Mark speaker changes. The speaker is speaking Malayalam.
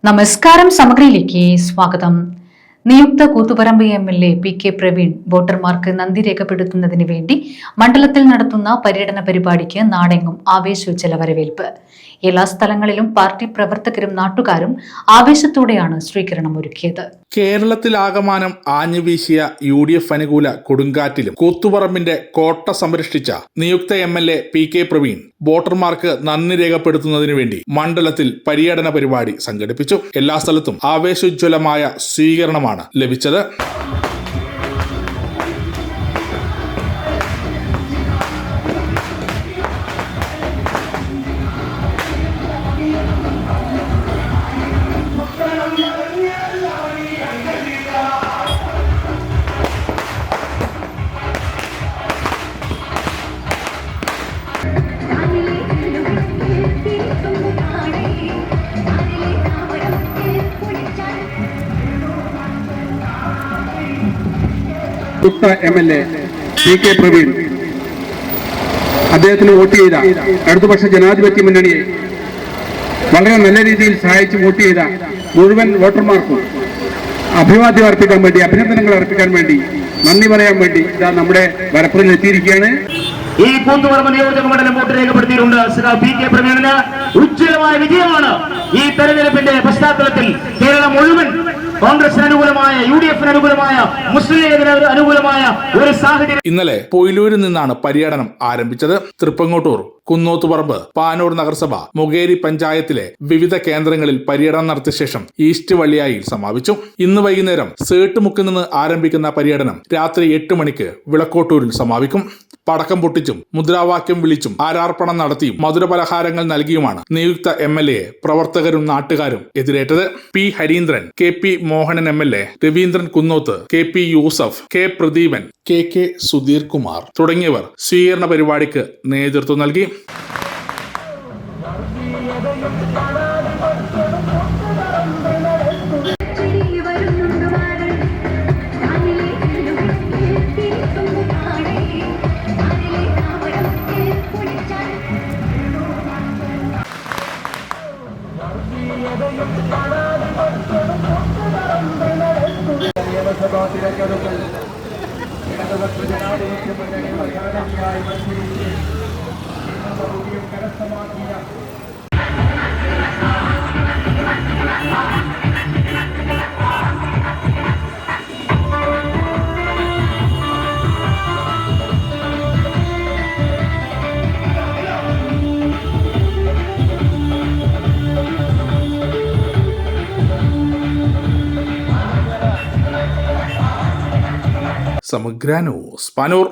Speaker 1: നമസ്കാരം. സമഗ്രയിലേക്ക് സ്വാഗതം. നിയുക്ത കൂത്തുപറമ്പ് MLA PK പ്രവീൺ വോട്ടർമാർക്ക് നന്ദി രേഖപ്പെടുത്തുന്നതിന് വേണ്ടി മണ്ഡലത്തിൽ നടത്തുന്ന പര്യടന പരിപാടിക്ക് നാടെങ്ങും ആവേശോജ്ജല വരവേൽപ്പ്. എല്ലാ സ്ഥലങ്ങളിലും പാർട്ടി പ്രവർത്തകരും നാട്ടുകാരും ആവേശത്തോടെയാണ് സ്വീകരണം ഒരുക്കിയത്.
Speaker 2: കേരളത്തിലാകമാനം ആഞ്ഞുവീശിയ UDF അനുകൂല കൊടുങ്കാറ്റിലും കൂത്തുപറമ്പിന്റെ കോട്ട സംരക്ഷിച്ച നിയുക്ത MLA PK പ്രവീൺ വോട്ടർമാർക്ക് നന്ദി രേഖപ്പെടുത്തുന്നതിന് വേണ്ടി മണ്ഡലത്തിൽ പര്യടന പരിപാടി സംഘടിപ്പിച്ചു. എല്ലാ സ്ഥലത്തും ആവേശോജ്വലമായ സ്വീകരണമാണ് ലഭിച്ചത്.
Speaker 3: MLA PK പ്രവീൺ അദ്ദേഹത്തിന് വോട്ട് ചെയ്ത ഇടതുപക്ഷ ജനാധിപത്യ മുന്നണിയെ വളരെ നല്ല രീതിയിൽ സഹായിച്ച് വോട്ട് ചെയ്ത മുഴുവൻ വോട്ടർമാർക്കും അഭിവാദ്യം അർപ്പിക്കാൻ വേണ്ടി, അഭിനന്ദനങ്ങൾ അർപ്പിക്കാൻ വേണ്ടി, നന്ദി പറയാൻ വേണ്ടി ഇതാ നമ്മുടെ വരപ്പുറയിൽ എത്തിയിരിക്കുകയാണ്.
Speaker 4: ഈ കൂത്തുപറമ്പ് നിയോജക മണ്ഡലം വോട്ട് രേഖപ്പെടുത്തിയിട്ടുണ്ട്. PK പ്രവീണിന് ഉജ്ജ്വലമായ വിജയമാണ്. ഈ തെരഞ്ഞെടുപ്പിന്റെ പശ്ചാത്തലത്തിൽ കേരളം മുഴുവൻ കോൺഗ്രസിന് അനുകൂലമായ, UDFിന് അനുകൂലമായ, മുസ്ലിം ലീഗിന് അനുകൂലമായ ഒരു സാഹചര്യം.
Speaker 2: ഇന്നലെ പൊയിലൂരിൽ നിന്നാണ് പര്യടനം ആരംഭിച്ചത്. തൃപ്പങ്ങോട്ടൂർ, കുന്നോത്തുപറമ്പ്, പാനൂർ നഗരസഭ, മുകേരി പഞ്ചായത്തിലെ വിവിധ കേന്ദ്രങ്ങളിൽ പര്യടനം നടത്തിയ ശേഷം ഈസ്റ്റ് വള്ളിയായിൽ സമാപിച്ചു. ഇന്ന് വൈകുന്നേരം സേട്ടുമുക്കിൽ നിന്ന് ആരംഭിക്കുന്ന പര്യടനം രാത്രി 8 മണിക്ക് വിളക്കോട്ടൂരിൽ സമാപിക്കും. പടക്കം പൊട്ടിച്ചും മുദ്രാവാക്യം വിളിച്ചും ആരാർപ്പണം നടത്തിയും മധുരപലഹാരങ്ങൾ നൽകിയുമാണ് നിയുക്ത MLA പ്രവർത്തകരും നാട്ടുകാരും എതിരേറ്റത്. P Harindran, KP Mohanan MLA, Raveendran Kunnoth, KP Yusuf, K Pradeepan, KK Sudheer Kumar തുടങ്ങിയവർ സ്വീകരണ പരിപാടിക്ക് നേതൃത്വം നൽകി. സമഗ്ര ന്യൂസ്, പാനൂർ.